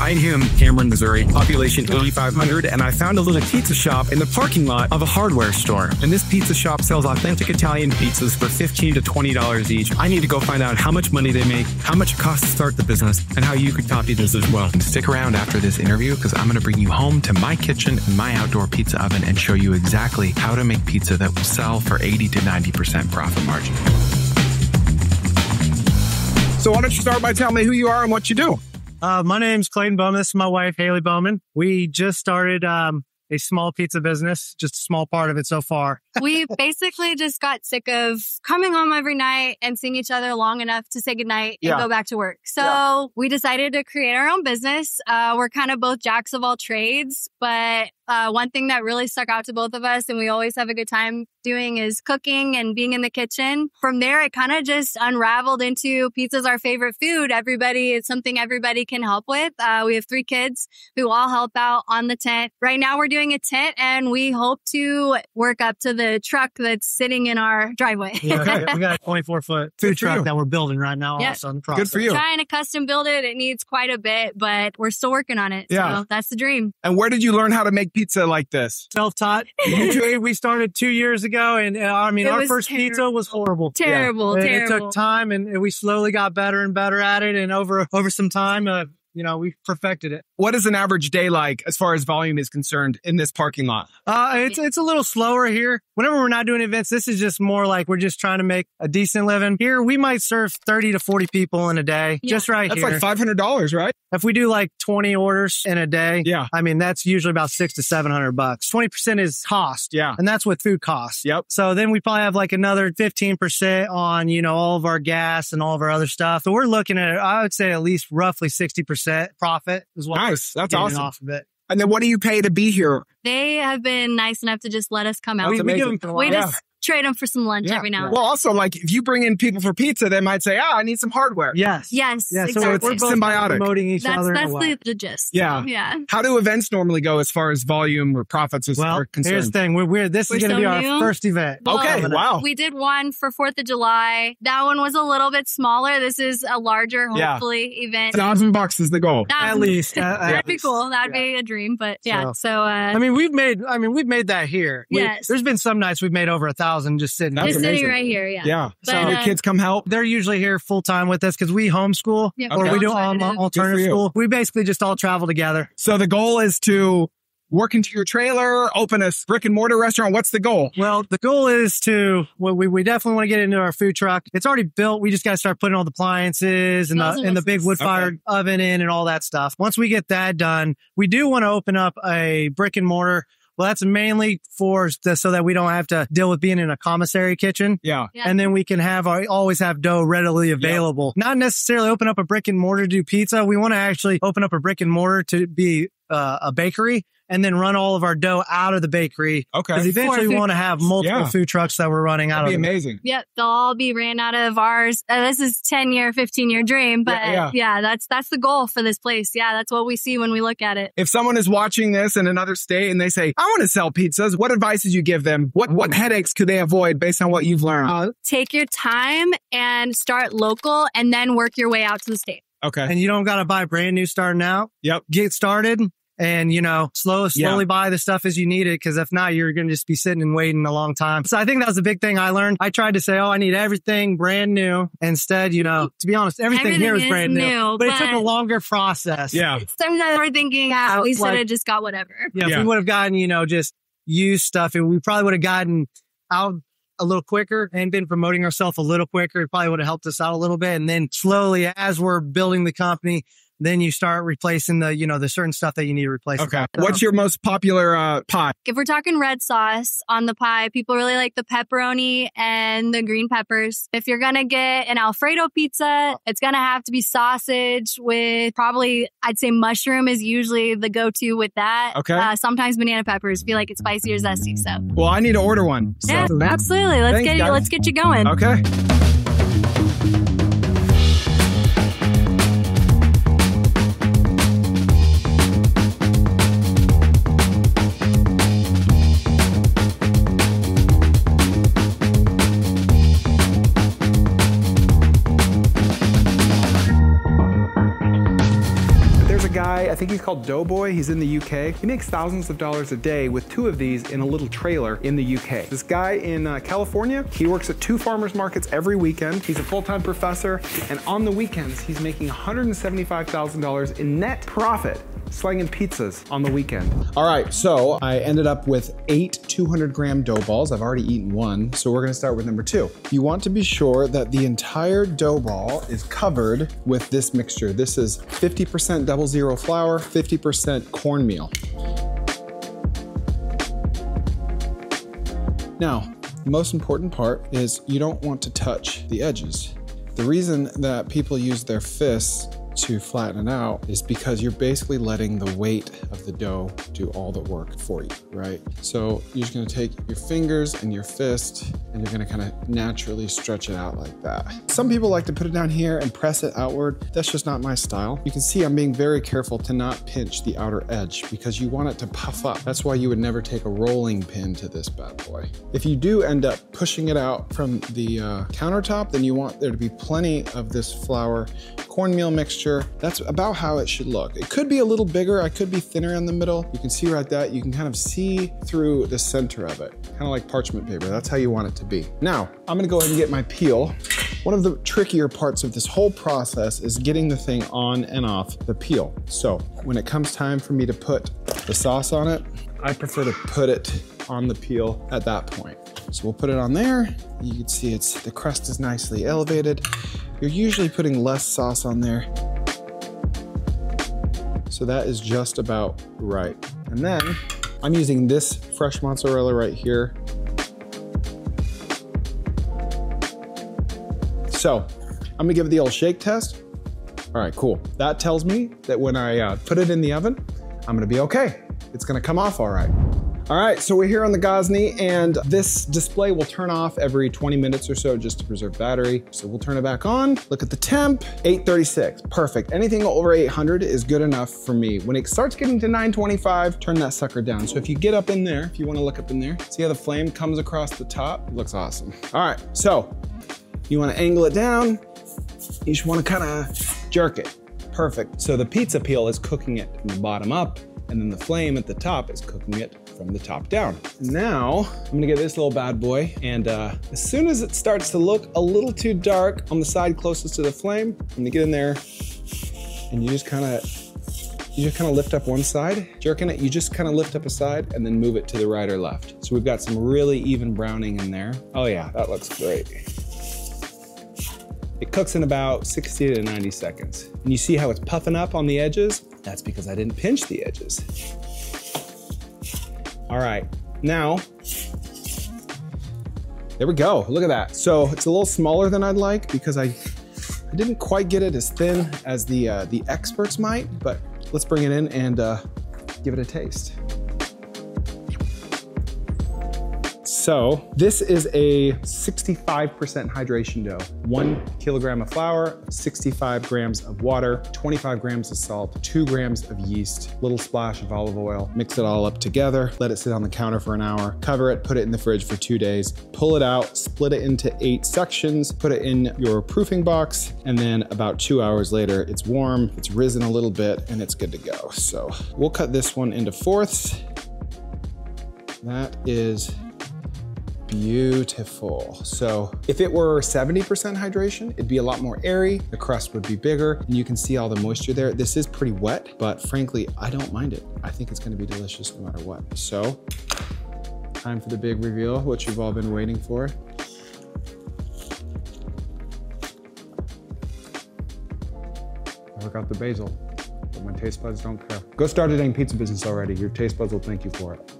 I'm here in Cameron, Missouri, population 8,500, and I found a little pizza shop in the parking lot of a hardware store. And this pizza shop sells authentic Italian pizzas for $15 to $20 each. I need to go find out how much money they make, how much it costs to start the business, and how you could copy this as well. Stick around after this interview because I'm going to bring you home to my kitchen and my outdoor pizza oven and show you exactly how to make pizza that will sell for 80 to 90% profit margin. So why don't you start by telling me who you are and what you do? My name's Clayton Bowman. This is my wife, Haley Bowman. We just started a small pizza business, just a small part of it so far. We basically just got sick of coming home every night and seeing each other long enough to say goodnight and go back to work. So we decided to create our own business. We're kind of both jacks of all trades, but one thing that really stuck out to both of us and we always have a good time doing is cooking and being in the kitchen. From there, it kind of just unraveled into pizza's our favorite food. It's something everybody can help with. We have 3 kids who all help out on the tent. Right now, we're doing a tent and we hope to work up to the truck that's sitting in our driveway. We got a 24-foot food truck that we're building right now. Also in the process. Good for you. Trying to custom build it. It needs quite a bit, but we're still working on it. Yeah. So that's the dream. And where did you learn how to make pizza like this? Self-taught. We started 2 years ago, and our first pizza was horrible. Terrible. It took time, and we slowly got better and better at it. And over some time, we perfected it. What is an average day like as far as volume is concerned in this parking lot? It's a little slower here. Whenever we're not doing events, this is just more like we're just trying to make a decent living. Here, we might serve 30 to 40 people in a day, just right That's here. like $500, right? If we do like 20 orders in a day, that's usually about $600 to $700. 20% is cost. Yeah. And that's what food costs. Yep. So then we probably have like another 15% on, all of our gas and all of our other stuff. So we're looking at, I would say at least roughly 60% profit is what nice. That's awesome. Off of it. And then what do you pay to be here? They have been nice enough to just let us come out. That's amazing. We just trade them for some lunch every now and then. Well, also, like, if you bring in people for pizza, they might say, I need some hardware. Yes. Yeah, exactly. So it's symbiotic. Promoting each other. That's the gist. Yeah. How do events normally go as far as volume or profits are concerned? Here's the thing. This is going to be our first event. Okay, wow. We did one for 4th of July. That one was a little bit smaller. This is a larger, hopefully, event. $1,000 is the goal. At least. That'd be cool. That'd be a dream. But we've made that here. Yes. There's been some nights we've made over 1,000 just sitting. Just sitting right here, Yeah. But, so your kids come help? They're usually here full time with us because we homeschool or we do alternative school. We basically just all travel together. So the goal is to work into your trailer, open a brick and mortar restaurant. What's the goal? Well, the goal is we definitely want to get into our food truck. It's already built. We just got to start putting all the appliances and the big wood fired oven in and all that stuff. Once we get that done, we do want to open up a brick and mortar. Well, that's mainly so that we don't have to deal with being in a commissary kitchen. Yeah. And then we can always have dough readily available. Not necessarily open up a brick and mortar to do pizza. We want to actually open up a brick and mortar to be a bakery and then run all of our dough out of the bakery. Okay. Because eventually we want to have multiple food trucks that we're running out of. That'd be amazing. Yep. They'll all be ran out of ours. This is 10-year, 15-year dream. But that's the goal for this place. Yeah, that's what we see when we look at it. If someone is watching this in another state and they say, I want to sell pizzas, what advice did you give them? What headaches could they avoid based on what you've learned? Take your time and start local and then work your way out to the state. Okay. And you don't got to buy brand new starting out. Yep. Get started. And, slowly buy the stuff as you need it. Because if not, you're going to just be sitting and waiting a long time. So I think that was the big thing I learned. I tried to say, I need everything brand new. Instead, to be honest, everything here is brand new. But it took a longer process. Yeah. Sometimes we're thinking, we should have just got whatever. Yeah, if we would have gotten, just used stuff, we probably would have gotten out a little quicker and been promoting ourselves a little quicker. It probably would have helped us out a little bit. And then slowly, as we're building the company, then you start replacing the certain stuff that you need to replace. Okay. What's your most popular pie? If we're talking red sauce on the pie, people really like the pepperoni and the green peppers. If you're going to get an Alfredo pizza, it's going to have to be sausage with probably, I'd say mushroom is usually the go-to with that. Okay. Sometimes banana peppers feel like it's spicy or zesty. So. Well, I need to order one. So. Yeah, absolutely. Let's get you going. Okay. guy, I think he's called Doughboy. He's in the UK. He makes thousands of dollars a day with 2 of these in a little trailer in the UK. This guy in California, he works at 2 farmers markets every weekend. He's a full-time professor, and on the weekends, he's making $175,000 in net profit slanging pizzas on the weekend. All right, so I ended up with 8 200-gram dough balls. I've already eaten 1, so we're gonna start with number 2. You want to be sure that the entire dough ball is covered with this mixture. This is 50% 00 flour, 50% cornmeal. Now, the most important part is you don't want to touch the edges. The reason that people use their fists to flatten it out is because you're basically letting the weight of the dough do all the work for you, right? So you're just gonna take your fingers and your fist and you're gonna kind of naturally stretch it out like that. Some people like to put it down here and press it outward. That's just not my style. You can see I'm being very careful to not pinch the outer edge because you want it to puff up. That's why you would never take a rolling pin to this bad boy. If you do end up pushing it out from the countertop, then you want there to be plenty of this flour cornmeal mixture. That's about how it should look. It could be a little bigger. I could be thinner in the middle. You can see right that. You can kind of see through the center of it, kind of like parchment paper. That's how you want it to be. Now, I'm gonna go ahead and get my peel. One of the trickier parts of this whole process is getting the thing on and off the peel. So when it comes time for me to put the sauce on it, I prefer to put it on the peel at that point. So we'll put it on there. You can see the crust is nicely elevated. You're usually putting less sauce on there. So that is just about right. And then I'm using this fresh mozzarella right here. So I'm gonna give it the old shake test. All right, cool. That tells me that when I put it in the oven, I'm gonna be okay. It's gonna come off all right. All right, so we're here on the Gosney, and this display will turn off every 20 minutes or so just to preserve battery. So we'll turn it back on. Look at the temp, 836, perfect. Anything over 800 is good enough for me. When it starts getting to 925, turn that sucker down. So if you get up in there, if you wanna look up in there, see how the flame comes across the top? It looks awesome. All right, so you wanna angle it down. You just wanna kinda jerk it. Perfect. So the pizza peel is cooking it from the bottom up, and then the flame at the top is cooking it from the top down. Now, I'm gonna get this little bad boy, and as soon as it starts to look a little too dark on the side closest to the flame, I'm gonna get in there, and you just kind of lift up one side, jerking it, you just kind of lift up a side, and then move it to the right or left. So we've got some really even browning in there. Oh yeah, that looks great. It cooks in about 60 to 90 seconds. And you see how it's puffing up on the edges? That's because I didn't pinch the edges. All right, now, there we go, look at that. So it's a little smaller than I'd like because I didn't quite get it as thin as the experts might, but let's bring it in and give it a taste. So this is a 65% hydration dough. 1 kilogram of flour, 65 grams of water, 25 grams of salt, 2 grams of yeast, little splash of olive oil. Mix it all up together, let it sit on the counter for an hour, cover it, put it in the fridge for 2 days, pull it out, split it into 8 sections, put it in your proofing box, and then about 2 hours later, it's warm, it's risen a little bit, and it's good to go. So we'll cut this one into fourths. That is beautiful. So if it were 70% hydration, it'd be a lot more airy, the crust would be bigger, and you can see all the moisture there. This is pretty wet, but frankly, I don't mind it. I think it's gonna be delicious no matter what. So, time for the big reveal, what you've all been waiting for. I forgot the basil, but my taste buds don't care. Go start a dang pizza business already. Your taste buds will thank you for it.